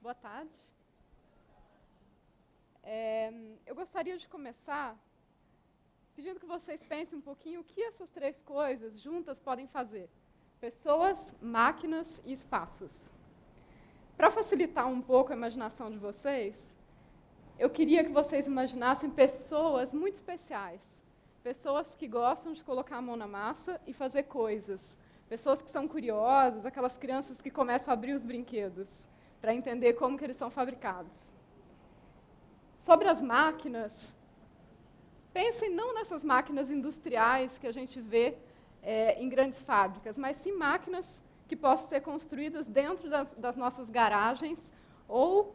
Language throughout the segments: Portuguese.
Boa tarde. Eu gostaria de começar pedindo que vocês pensem um pouquinho o que essas três coisas juntas podem fazer. Pessoas, máquinas e espaços. Para facilitar um pouco a imaginação de vocês, eu queria que vocês imaginassem pessoas muito especiais. Pessoas que gostam de colocar a mão na massa e fazer coisas. Pessoas que são curiosas, aquelas crianças que começam a abrir os brinquedos para entender como que eles são fabricados. Sobre as máquinas, pensem não nessas máquinas industriais que a gente vê em grandes fábricas, mas sim máquinas que possam ser construídas dentro das nossas garagens ou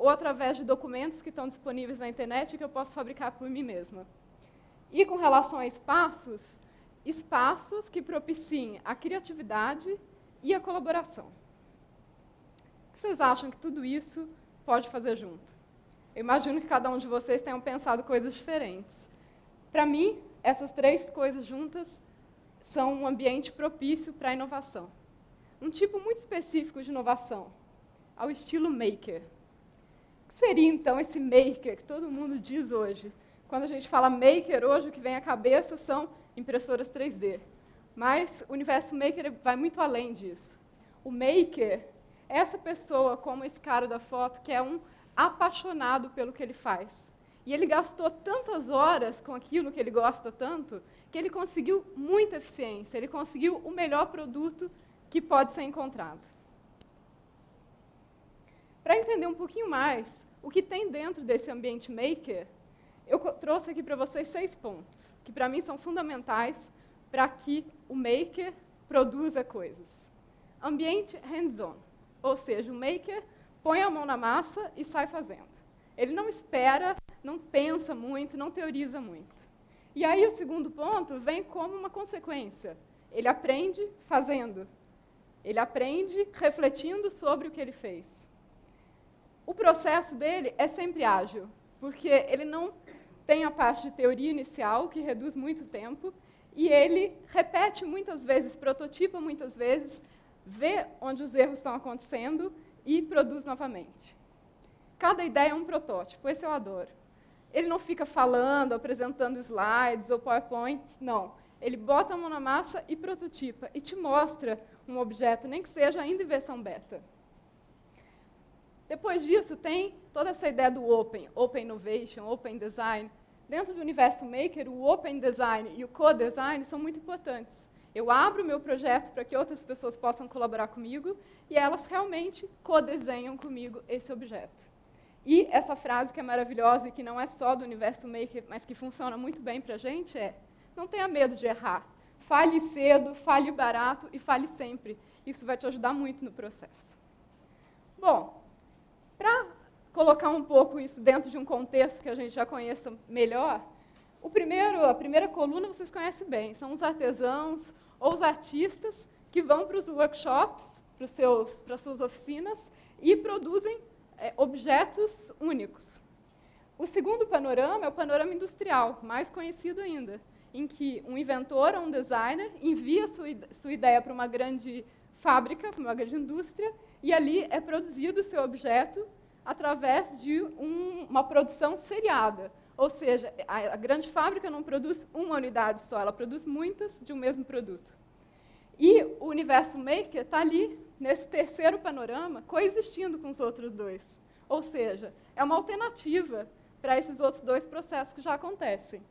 através de documentos que estão disponíveis na internet que eu posso fabricar por mim mesma. E com relação a espaços que propiciem a criatividade e a colaboração. O que vocês acham que tudo isso pode fazer junto? Eu imagino que cada um de vocês tenham pensado coisas diferentes. Para mim, essas três coisas juntas são um ambiente propício para a inovação. Um tipo muito específico de inovação, ao estilo maker. O que seria, então, esse maker que todo mundo diz hoje? Quando a gente fala maker hoje, o que vem à cabeça são impressoras 3D. Mas o universo maker vai muito além disso. O maker é essa pessoa, como esse cara da foto, que é um apaixonado pelo que ele faz. E ele gastou tantas horas com aquilo que ele gosta tanto, que ele conseguiu muita eficiência, ele conseguiu o melhor produto que pode ser encontrado. Para entender um pouquinho mais o que tem dentro desse ambiente maker, eu trouxe aqui para vocês 6 pontos, que para mim são fundamentais para que o maker produza coisas. Ambiente hands-on, ou seja, o maker põe a mão na massa e sai fazendo. Ele não espera, não pensa muito, não teoriza muito. E aí o segundo ponto vem como uma consequência. Ele aprende fazendo. Ele aprende refletindo sobre o que ele fez. O processo dele é sempre ágil, porque ele não tem a parte de teoria inicial, que reduz muito tempo, e ele repete muitas vezes, prototipa muitas vezes, vê onde os erros estão acontecendo e produz novamente. Cada ideia é um protótipo, esse eu adoro. Ele não fica falando, apresentando slides ou PowerPoints, não. Ele bota a mão na massa e prototipa, e te mostra um objeto, nem que seja ainda em versão beta. Depois disso, tem toda essa ideia do Open Innovation, Open Design. Dentro do universo Maker, o Open Design e o Co-Design são muito importantes. Eu abro o meu projeto para que outras pessoas possam colaborar comigo e elas realmente co-desenham comigo esse objeto. E essa frase que é maravilhosa e que não é só do universo Maker, mas que funciona muito bem para a gente é: não tenha medo de errar. Fale cedo, fale barato e fale sempre. Isso vai te ajudar muito no processo. Bom, para colocar um pouco isso dentro de um contexto que a gente já conheça melhor, a primeira coluna vocês conhecem bem, são os artesãos ou os artistas que vão para os workshops, para as suas oficinas e produzem objetos únicos. O segundo panorama é o panorama industrial, mais conhecido ainda, em que um inventor ou um designer envia sua ideia para uma grande fábrica, para uma grande indústria, e ali é produzido o seu objeto através de uma produção seriada. Ou seja, a grande fábrica não produz uma unidade só, ela produz muitas de um mesmo produto. E o universo maker está ali, nesse terceiro panorama, coexistindo com os outros dois. Ou seja, é uma alternativa para esses outros dois processos que já acontecem.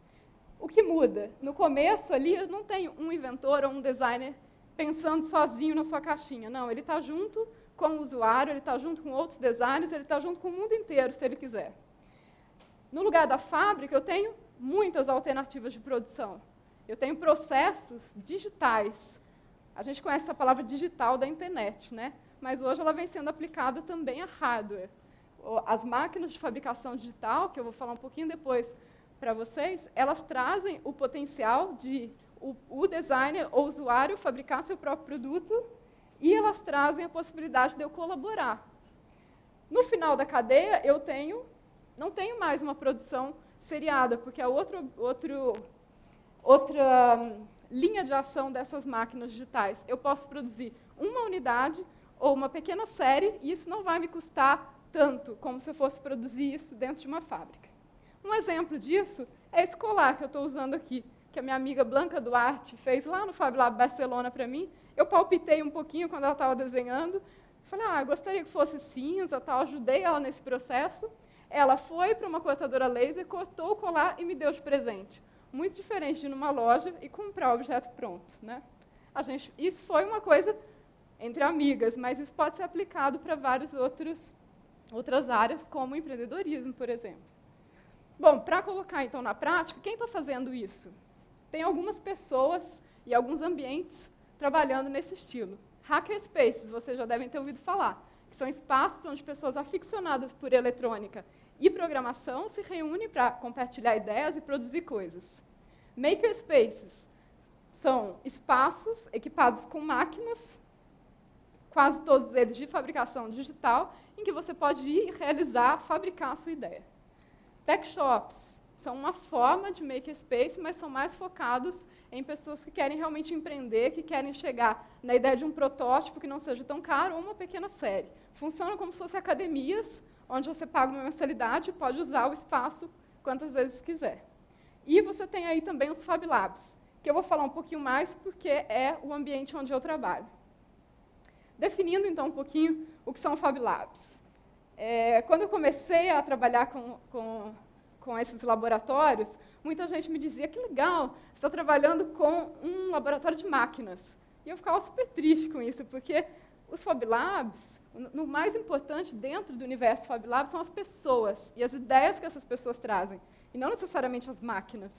O que muda? No começo ali, eu não tenho um inventor ou um designer pensando sozinho na sua caixinha. Não, ele está junto com o usuário, ele está junto com outros designers, ele está junto com o mundo inteiro, se ele quiser. No lugar da fábrica, eu tenho muitas alternativas de produção. Eu tenho processos digitais. A gente conhece essa palavra digital da internet, né? Mas hoje ela vem sendo aplicada também a hardware. As máquinas de fabricação digital, que eu vou falar um pouquinho depois para vocês, elas trazem o potencial de o designer ou o usuário fabricar seu próprio produto e elas trazem a possibilidade de eu colaborar. No final da cadeia, eu não tenho mais uma produção seriada, porque a outra linha de ação dessas máquinas digitais, eu posso produzir uma unidade ou uma pequena série, e isso não vai me custar tanto como se eu fosse produzir isso dentro de uma fábrica. Um exemplo disso é esse colar que eu estou usando aqui, que a minha amiga Blanca Duarte fez lá no Fab Lab Barcelona para mim. Eu palpitei um pouquinho quando ela estava desenhando. Falei, gostaria que fosse cinza, tal. Ajudei ela nesse processo. Ela foi para uma cortadora laser, cortou o colar e me deu de presente. Muito diferente de ir numa loja e comprar o objeto pronto, né? Isso foi uma coisa entre amigas, mas isso pode ser aplicado para várias outras áreas, como o empreendedorismo, por exemplo. Bom, para colocar, então, na prática, quem está fazendo isso? Tem algumas pessoas e alguns ambientes trabalhando nesse estilo. Hackerspaces, vocês já devem ter ouvido falar, que são espaços onde pessoas aficionadas por eletrônica e programação se reúnem para compartilhar ideias e produzir coisas. Makerspaces são espaços equipados com máquinas, quase todos eles de fabricação digital, em que você pode ir realizar, fabricar a sua ideia. Tech shops são uma forma de makerspace, mas são mais focados em pessoas que querem realmente empreender, que querem chegar na ideia de um protótipo que não seja tão caro ou uma pequena série. Funcionam como se fossem academias, onde você paga uma mensalidade e pode usar o espaço quantas vezes quiser. E você tem aí também os Fab Labs, que eu vou falar um pouquinho mais porque é o ambiente onde eu trabalho. Definindo, então, um pouquinho o que são Fab Labs. Quando eu comecei a trabalhar com esses laboratórios, muita gente me dizia, que legal, você está trabalhando com um laboratório de máquinas. E eu ficava super triste com isso, porque os Fab Labs, o mais importante dentro do universo Fab Labs são as pessoas e as ideias que essas pessoas trazem, e não necessariamente as máquinas.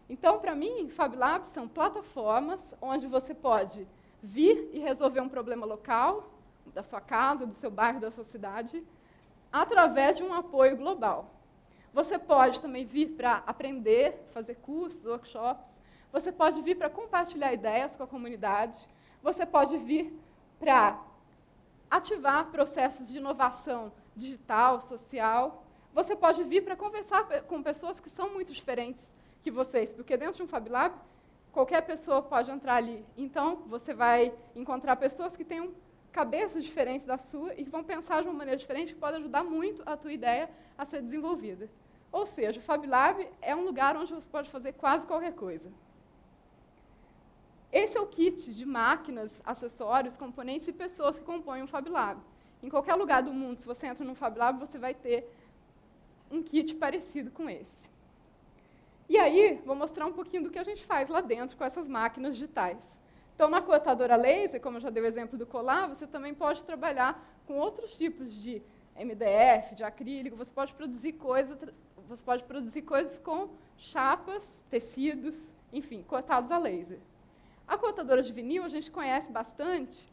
Então, para mim, Fab Labs são plataformas onde você pode vir e resolver um problema local, da sua casa, do seu bairro, da sua cidade, através de um apoio global. Você pode também vir para aprender, fazer cursos, workshops. Você pode vir para compartilhar ideias com a comunidade. Você pode vir para ativar processos de inovação digital, social. Você pode vir para conversar com pessoas que são muito diferentes que vocês, porque dentro de um Fab Lab, qualquer pessoa pode entrar ali. Então, você vai encontrar pessoas que tenham cabeças diferentes da sua e que vão pensar de uma maneira diferente, que pode ajudar muito a tua ideia a ser desenvolvida. Ou seja, o Fab Lab é um lugar onde você pode fazer quase qualquer coisa. Esse é o kit de máquinas, acessórios, componentes e pessoas que compõem um Fab Lab. Em qualquer lugar do mundo, se você entra num Fab Lab, você vai ter um kit parecido com esse. E aí, vou mostrar um pouquinho do que a gente faz lá dentro com essas máquinas digitais. Então, na cortadora laser, como eu já dei o exemplo do colar, você também pode trabalhar com outros tipos de MDF, de acrílico, você pode produzir coisas com chapas, tecidos, enfim, cortados a laser. A cortadora de vinil a gente conhece bastante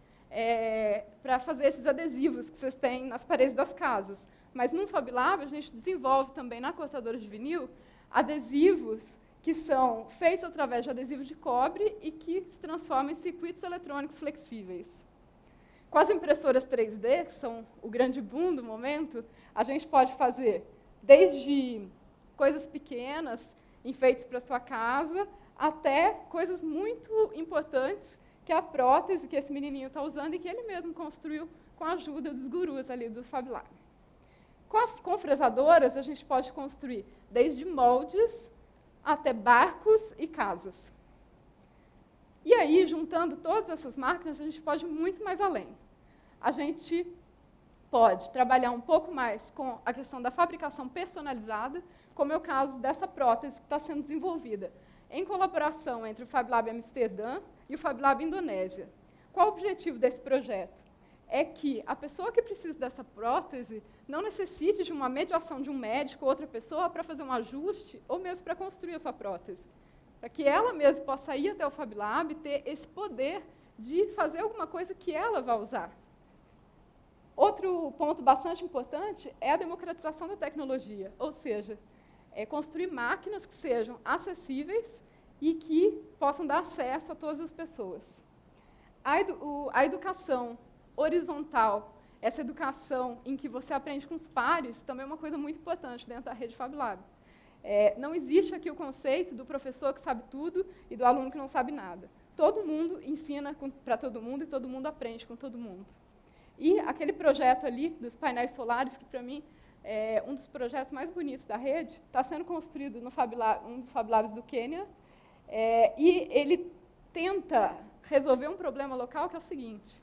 para fazer esses adesivos que vocês têm nas paredes das casas. Mas no Fab Lab a gente desenvolve também na cortadora de vinil adesivos que são feitos através de adesivos de cobre e que se transformam em circuitos eletrônicos flexíveis. Com as impressoras 3D, que são o grande boom do momento, a gente pode fazer desde coisas pequenas, enfeites para a sua casa, até coisas muito importantes, que é a prótese que esse menininho está usando e que ele mesmo construiu com a ajuda dos gurus ali do Fab Lab. Com fresadoras, a gente pode construir desde moldes até barcos e casas. E aí, juntando todas essas máquinas, a gente pode ir muito mais além. A gente pode trabalhar um pouco mais com a questão da fabricação personalizada, como é o caso dessa prótese que está sendo desenvolvida em colaboração entre o Fab Lab Amsterdã e o Fab Lab Indonésia. Qual o objetivo desse projeto? É que a pessoa que precisa dessa prótese não necessite de uma mediação de um médico ou outra pessoa para fazer um ajuste ou mesmo para construir a sua prótese. Para que ela mesma possa ir até o Fab Lab e ter esse poder de fazer alguma coisa que ela vai usar. Outro ponto bastante importante é a democratização da tecnologia, ou seja, construir máquinas que sejam acessíveis e que possam dar acesso a todas as pessoas. A educação horizontal, essa educação em que você aprende com os pares, também é uma coisa muito importante dentro da rede Fab Lab. Não existe aqui o conceito do professor que sabe tudo e do aluno que não sabe nada. Todo mundo ensina para todo mundo e todo mundo aprende com todo mundo. E aquele projeto ali, dos painéis solares, que para mim é um dos projetos mais bonitos da rede, está sendo construído no um dos Fab Labs do Quênia, e ele tenta resolver um problema local que é o seguinte: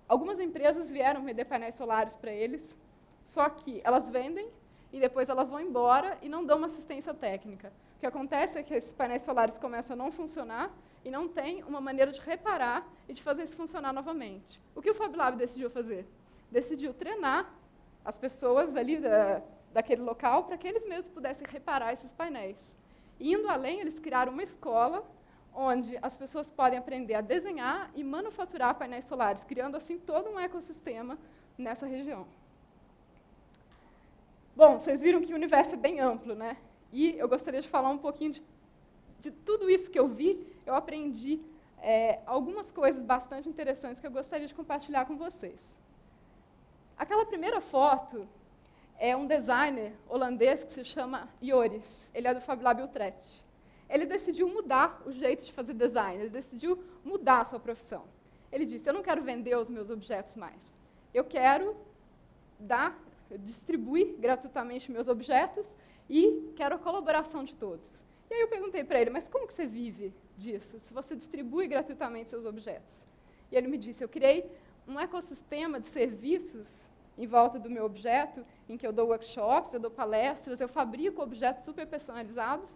algumas empresas vieram vender painéis solares para eles, só que elas vendem e depois elas vão embora e não dão uma assistência técnica. O que acontece é que esses painéis solares começam a não funcionar e não tem uma maneira de reparar e de fazer isso funcionar novamente. O que o Fab Lab decidiu fazer? Decidiu treinar as pessoas ali daquele local para que eles mesmos pudessem reparar esses painéis. E, indo além, eles criaram uma escola onde as pessoas podem aprender a desenhar e manufaturar painéis solares, criando assim todo um ecossistema nessa região. Bom, vocês viram que o universo é bem amplo, né? E eu gostaria de falar um pouquinho de tudo isso que eu vi. Eu aprendi algumas coisas bastante interessantes que eu gostaria de compartilhar com vocês. Aquela primeira foto é um designer holandês que se chama Joris. Ele é do Fab Lab Utrecht. Ele decidiu mudar o jeito de fazer design, ele decidiu mudar a sua profissão. Ele disse: eu não quero vender os meus objetos mais. Eu quero distribuir gratuitamente meus objetos e quero a colaboração de todos. E aí eu perguntei para ele: mas como que você vive disso, se você distribui gratuitamente seus objetos? E ele me disse: eu criei um ecossistema de serviços em volta do meu objeto, em que eu dou workshops, eu dou palestras, eu fabrico objetos super personalizados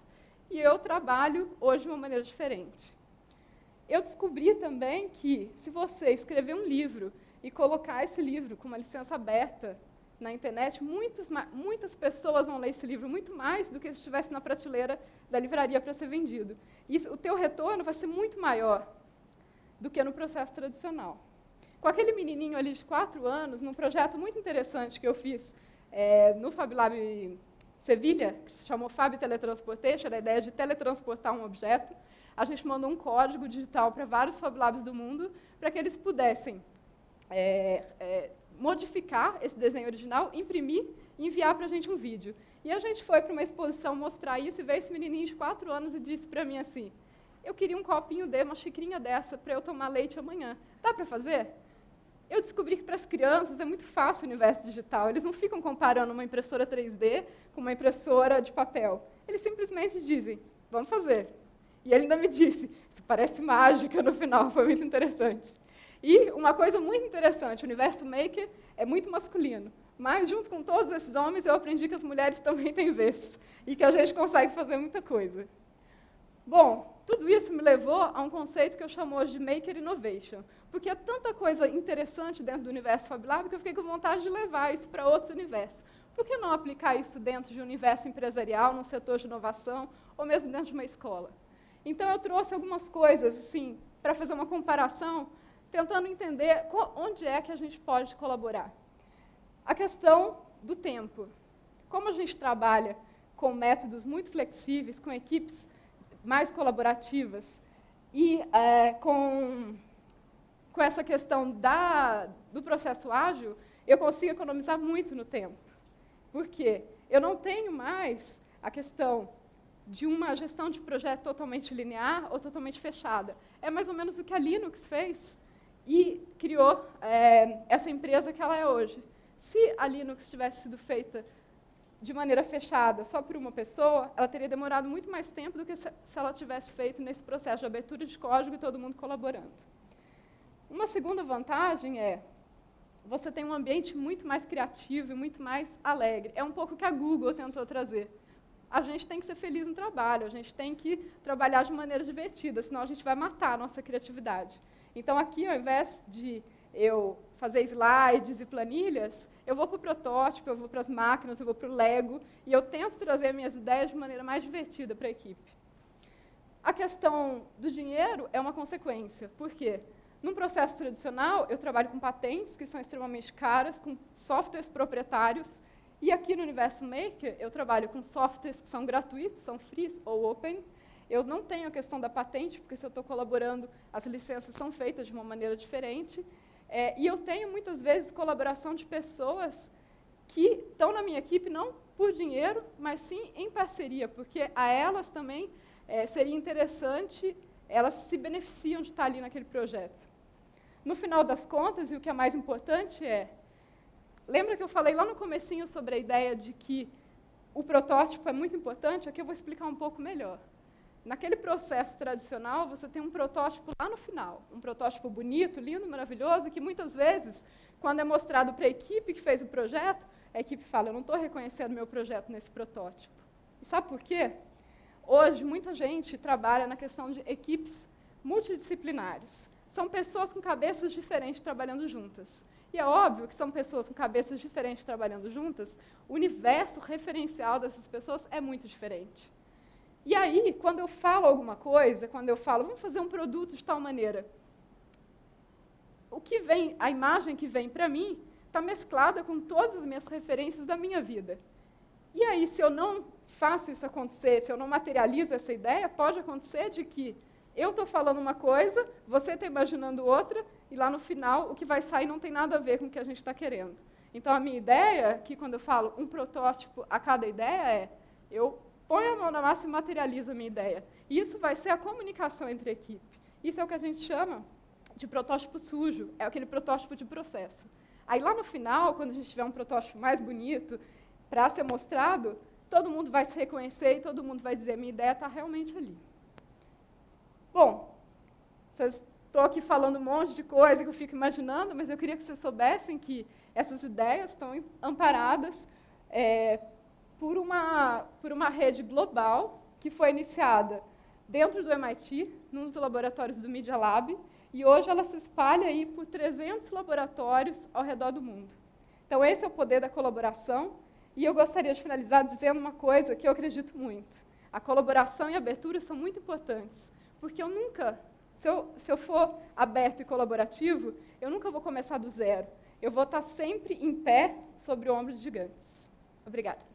e eu trabalho hoje de uma maneira diferente. Eu descobri também que, se você escrever um livro e colocar esse livro com uma licença aberta na internet, muitas pessoas vão ler esse livro, muito mais do que se estivesse na prateleira da livraria para ser vendido. E o teu retorno vai ser muito maior do que no processo tradicional. Com aquele menininho ali de 4 anos, num projeto muito interessante que eu fiz no Fab Lab Sevilha, que se chamou Fab Teletransportation, era a ideia de teletransportar um objeto, a gente mandou um código digital para vários Fab Labs do mundo para que eles pudessem modificar esse desenho original, imprimir e enviar para a gente um vídeo. E a gente foi para uma exposição mostrar isso e veio esse menininho de 4 anos e disse para mim assim: eu queria um copinho uma xicrinha dessa para eu tomar leite amanhã. Dá para fazer? Eu descobri que para as crianças é muito fácil o universo digital. Eles não ficam comparando uma impressora 3D com uma impressora de papel. Eles simplesmente dizem: vamos fazer. E ele ainda me disse: isso parece mágica no final, foi muito interessante. E uma coisa muito interessante, o universo maker é muito masculino, mas junto com todos esses homens eu aprendi que as mulheres também têm vez e que a gente consegue fazer muita coisa. Bom, tudo isso me levou a um conceito que eu chamo hoje de Maker Innovation, porque é tanta coisa interessante dentro do universo Fab Lab que eu fiquei com vontade de levar isso para outros universos. Por que não aplicar isso dentro de um universo empresarial, num setor de inovação, ou mesmo dentro de uma escola? Então, eu trouxe algumas coisas assim, para fazer uma comparação, tentando entender onde é que a gente pode colaborar. A questão do tempo. Como a gente trabalha com métodos muito flexíveis, com equipes mais colaborativas, e com essa questão do processo ágil, eu consigo economizar muito no tempo. Por quê? Eu não tenho mais a questão de uma gestão de projeto totalmente linear ou totalmente fechada. É mais ou menos o que a Linux fez e criou essa empresa que ela é hoje. Se a Linux tivesse sido feita de maneira fechada, só por uma pessoa, ela teria demorado muito mais tempo do que se ela tivesse feito nesse processo de abertura de código e todo mundo colaborando. Uma segunda vantagem é você tem um ambiente muito mais criativo e muito mais alegre. É um pouco o que a Google tentou trazer. A gente tem que ser feliz no trabalho, a gente tem que trabalhar de maneira divertida, senão a gente vai matar a nossa criatividade. Então, aqui, ao invés de eu fazer slides e planilhas, eu vou para o protótipo, eu vou para as máquinas, eu vou para o Lego, e eu tento trazer minhas ideias de maneira mais divertida para a equipe. A questão do dinheiro é uma consequência. Por quê? Num processo tradicional, eu trabalho com patentes, que são extremamente caras, com softwares proprietários, e aqui no Universo Maker, eu trabalho com softwares que são gratuitos, são free ou open. Eu não tenho a questão da patente, porque se eu estou colaborando, as licenças são feitas de uma maneira diferente. E eu tenho, muitas vezes, colaboração de pessoas que estão na minha equipe, não por dinheiro, mas sim em parceria, porque a elas também seria interessante, elas se beneficiam de estar ali naquele projeto. No final das contas, e o que é mais importante é, lembra que eu falei lá no comecinho sobre a ideia de que o protótipo é muito importante? Aqui eu vou explicar um pouco melhor. Naquele processo tradicional, você tem um protótipo lá no final, um protótipo bonito, lindo, maravilhoso, que muitas vezes, quando é mostrado para a equipe que fez o projeto, a equipe fala, eu não estou reconhecendo meu projeto nesse protótipo. E sabe por quê? Hoje, muita gente trabalha na questão de equipes multidisciplinares. São pessoas com cabeças diferentes trabalhando juntas. E é óbvio que são pessoas com cabeças diferentes trabalhando juntas, o universo referencial dessas pessoas é muito diferente. E aí, quando eu falo alguma coisa, quando eu falo, vamos fazer um produto de tal maneira, o que vem, a imagem que vem para mim, está mesclada com todas as minhas referências da minha vida. E aí, se eu não faço isso acontecer, se eu não materializo essa ideia, pode acontecer de que eu estou falando uma coisa, você está imaginando outra, e lá no final, o que vai sair não tem nada a ver com o que a gente está querendo. Então, a minha ideia, que quando eu falo um protótipo a cada ideia, é eu ponho a mão na massa e materializo a minha ideia. E isso vai ser a comunicação entre a equipe. Isso é o que a gente chama de protótipo sujo, é aquele protótipo de processo. Aí, lá no final, quando a gente tiver um protótipo mais bonito, para ser mostrado, todo mundo vai se reconhecer e todo mundo vai dizer, minha ideia está realmente ali. Bom, estou aqui falando um monte de coisa que eu fico imaginando, mas eu queria que vocês soubessem que essas ideias estão amparadas por uma rede global que foi iniciada dentro do MIT, num dos laboratórios do Media Lab, e hoje ela se espalha aí por 300 laboratórios ao redor do mundo. Então, esse é o poder da colaboração, e eu gostaria de finalizar dizendo uma coisa que eu acredito muito. A colaboração e a abertura são muito importantes, porque eu nunca, se eu for aberto e colaborativo, eu nunca vou começar do zero. Eu vou estar sempre em pé sobre o ombro de gigantes. Obrigada.